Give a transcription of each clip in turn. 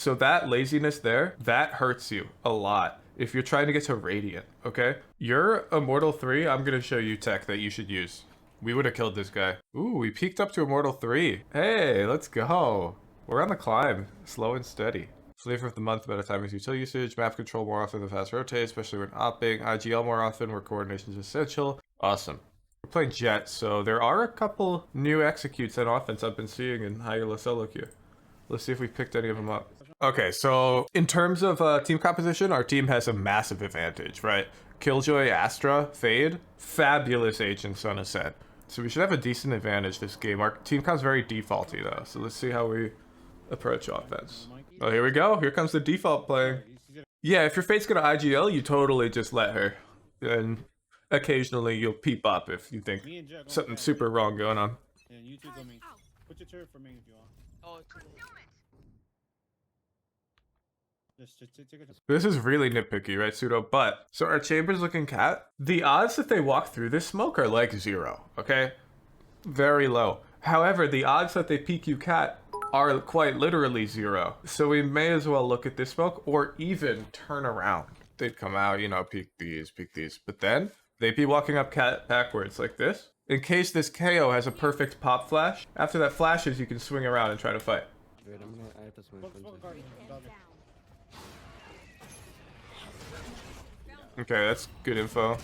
So that laziness there, that hurts you a lot if you're trying to get to Radiant, okay? You're Immortal 3, I'm gonna show you tech that you should use. We would have killed this guy. Ooh, we peaked up to Immortal 3. Hey, let's go. We're on the climb, slow and steady. Flavor of the month, better time is utility usage, map control more often than fast rotate, especially when opping, IGL more often where coordination is essential. Awesome. We're playing Jett, so there are a couple new executes on offense I've been seeing in higher solo queue. Let's see if we picked any of them up. Okay, so in terms of team composition, our team has a massive advantage, right? Killjoy, Astra, Fade, fabulous agents on Ascent. So we should have a decent advantage this game. Our team com's very defaulty though, so let's see how we approach offense. Oh, here we go. Here comes the default playing. Yeah, if your Fade's gonna IGL, you totally just let her. And occasionally you'll peep up if you think something super wrong going on. And you two go main. Put your turret for main if you want. Oh, Just take it. This is really nitpicky, right, Pseudo? But, so our Chambers looking cat, the odds that they walk through this smoke are like 0, okay? Very low. However, the odds that they PQ cat are quite literally 0. So we may as well look at this smoke or even turn around. They'd come out, you know, peek these. But then they'd be walking up cat backwards like this. In case this KO has a perfect pop flash, after that flashes, you can swing around and try to fight. Wait, I'm gonna add this one. Okay, that's good info.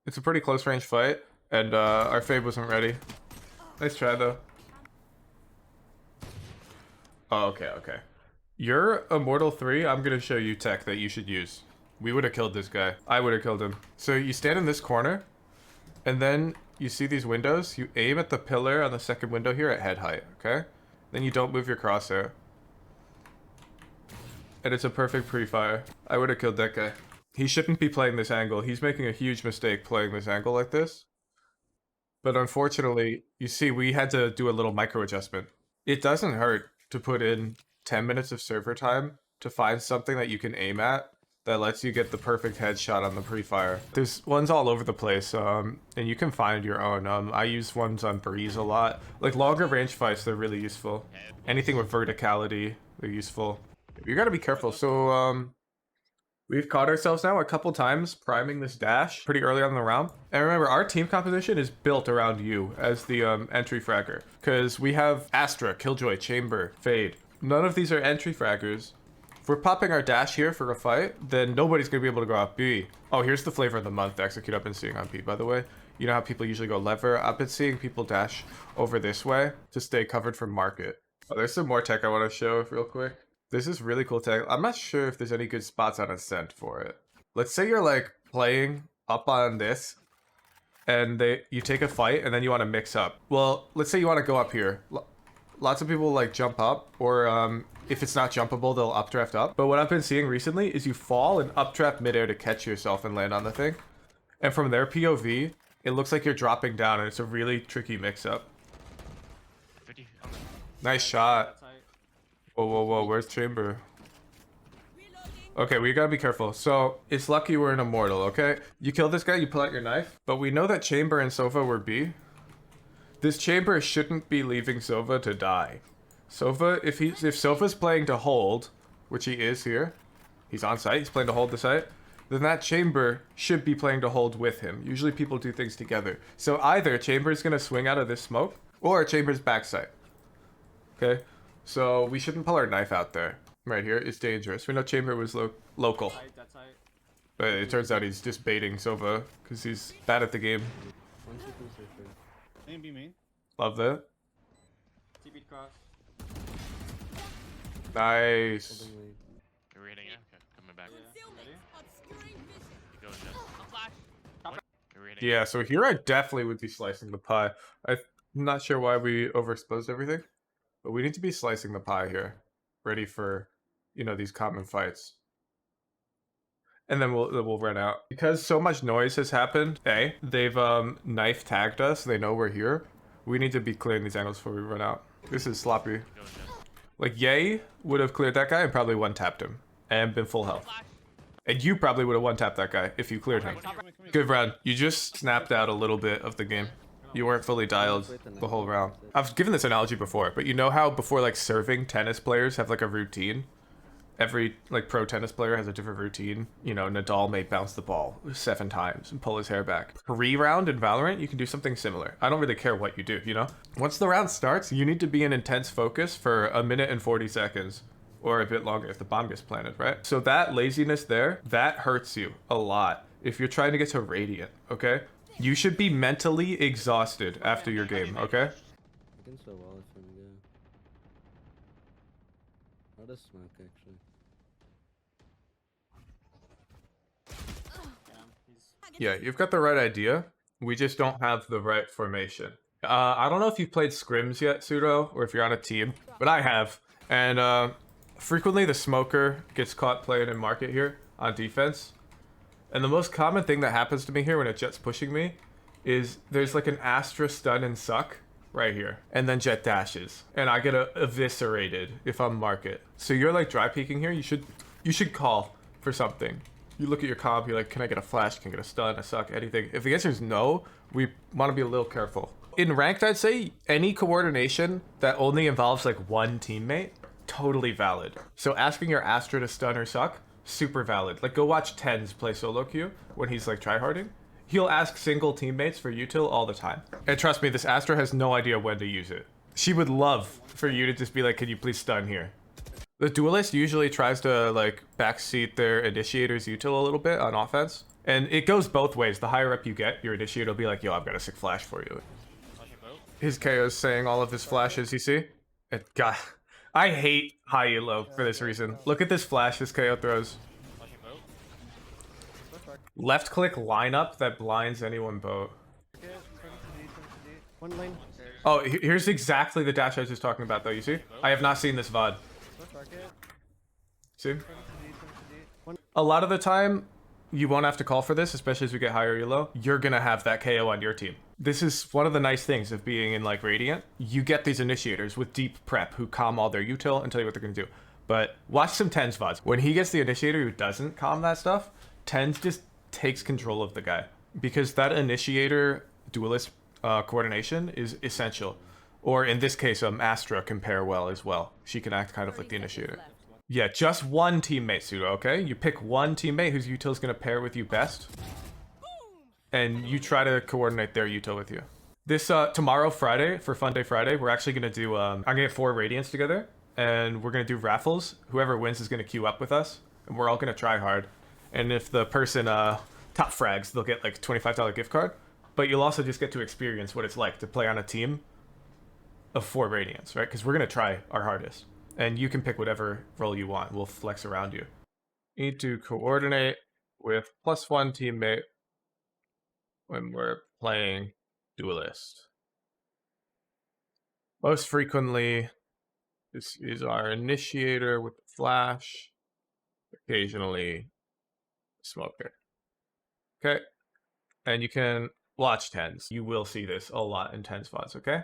It's a pretty close range fight, and our Fade wasn't ready. Nice try though. Oh, okay. You're Immortal 3, I'm gonna show you tech that you should use. We would have killed this guy. I would have killed him. So you stand in this corner, and then you see these windows. You aim at the pillar on the second window here at head height, okay? Then you don't move your crosshair. And it's a perfect pre-fire. I would have killed that guy. He shouldn't be playing this angle. He's making a huge mistake playing this angle like this. But unfortunately, you see, we had to do a little micro adjustment. It doesn't hurt to put in 10 minutes of server time to find something that you can aim at that lets you get the perfect headshot on the pre-fire. There's ones all over the place, and you can find your own. I use ones on Breeze a lot. Like longer range fights, they're really useful. Anything with verticality, they're useful. You gotta be careful. So, we've caught ourselves now a couple times priming this dash pretty early on in the round. And remember, our team composition is built around you as the entry fragger. Because we have Astra, Killjoy, Chamber, Fade. None of these are entry fraggers. If we're popping our dash here for a fight, then nobody's going to be able to go off B. Oh, here's the flavor of the month execute I've been seeing on B, by the way. You know how people usually go lever? I've been seeing people dash over this way to stay covered from market. Oh, there's some more tech I want to show real quick. This is really cool tech. I'm not sure if there's any good spots on Ascent for it. Let's say you're like playing up on this and you take a fight and then you want to mix up. Well, let's say you want to go up here. Lots of people like jump up, or if it's not jumpable, they'll updraft up. But what I've been seeing recently is you fall and updraft midair to catch yourself and land on the thing. And from their POV, it looks like you're dropping down and it's a really tricky mix up. Nice shot. Whoa, where's Chamber? Okay, we gotta be careful. So, it's lucky we're an Immortal, okay? You kill this guy, you pull out your knife. But we know that Chamber and Sova were B. This Chamber shouldn't be leaving Sova to die. Sova, if Sova's playing to hold, which he is here, he's on site, he's playing to hold the site, then that Chamber should be playing to hold with him. Usually people do things together. So either Chamber's gonna swing out of this smoke, or Chamber's backside. Okay? So we shouldn't pull our knife out there. Right here, it's dangerous. We know Chamber was local. But it turns out he's just baiting Sova, because he's bad at the game. Love that. Nice. You're reading it? Okay, coming back. Yeah, so here I definitely would be slicing the pie. I'm not sure why we overexposed everything, but we need to be slicing the pie here. Ready for, you know, these common fights. And then we'll run out. Because so much noise has happened, they've knife tagged us, they know we're here. We need to be clearing these angles before we run out. This is sloppy. Like, Ye would have cleared that guy and probably one-tapped him. And been full health. And you probably would have one-tapped that guy if you cleared him. Good round. You just snapped out a little bit of the game. You weren't fully dialed the whole round. I've given this analogy before, but you know how before like serving, tennis players have like a routine? Every like pro tennis player has a different routine. You know, Nadal may bounce the ball 7 times and pull his hair back. Pre-round in Valorant, you can do something similar. I don't really care what you do, you know? Once the round starts, you need to be in intense focus for 1 minute and 40 seconds. Or a bit longer if the bomb gets planted, right? So that laziness there, that hurts you a lot if you're trying to get to Radiant, okay? You should be mentally exhausted after your game, okay? I can still wall if you want to go. I'll just smoke actually. Yeah, you've got the right idea. We just don't have the right formation. I don't know if you've played scrims yet, Pseudo, or if you're on a team, but I have. And frequently the smoker gets caught playing in market here on defense. And the most common thing that happens to me here when a Jett's pushing me is there's like an Astra stun and suck right here. And then Jett dashes. And I get eviscerated if I'm market. So you're like dry peeking here, you should call for something. You look at your comp, you're like, can I get a flash? Can I get a stun, a suck, anything? If the answer is no, we want to be a little careful. In ranked, I'd say any coordination that only involves like one teammate, totally valid. So asking your Astra to stun or suck, super valid. Like go watch Tens play solo queue when he's like tryharding. He'll ask single teammates for util all the time. And trust me, this Astra has no idea when to use it. She would love for you to just be like, can you please stun here? The duelist usually tries to like backseat their initiator's util a little bit on offense. And it goes both ways. The higher up you get, your initiator will be like, yo, I've got a sick flash for you. His KO is saying all of his flashes, you see? And God, I hate high elo for this reason. Look at this flash this KO throws. Left click lineup that blinds anyone boat. One lane. Oh, here's exactly the dash I was just talking about though, you see? I have not seen this VOD. See? A lot of the time, you won't have to call for this, especially as we get higher elo. You're gonna have that KO on your team. This is one of the nice things of being in like Radiant. You get these initiators with deep prep who calm all their util and tell you what they're gonna do. But watch some Tens VODs. When he gets the initiator who doesn't calm that stuff, Tens just takes control of the guy. Because that initiator duelist coordination is essential. Or in this case, Astra can pair well as well. She can act kind of like the initiator. Yeah, just one teammate, Pseudo, okay? You pick one teammate whose util is going to pair with you best. And you try to coordinate their util with you. This, tomorrow, Friday, for Fun Day Friday, we're actually going to do, I'm going to get 4 Radiants together. And we're going to do raffles. Whoever wins is going to queue up with us. And we're all going to try hard. And if the person top frags, they'll get like $25 gift card. But you'll also just get to experience what it's like to play on a team of 4 Radiants, right? Because we're going to try our hardest. And you can pick whatever role you want. We'll flex around you. You need to coordinate with +1 teammate when we're playing Duelist. Most frequently, this is our initiator with the flash. Occasionally, smoker. Okay? And you can watch Tens. You will see this a lot in Tens VODs, okay?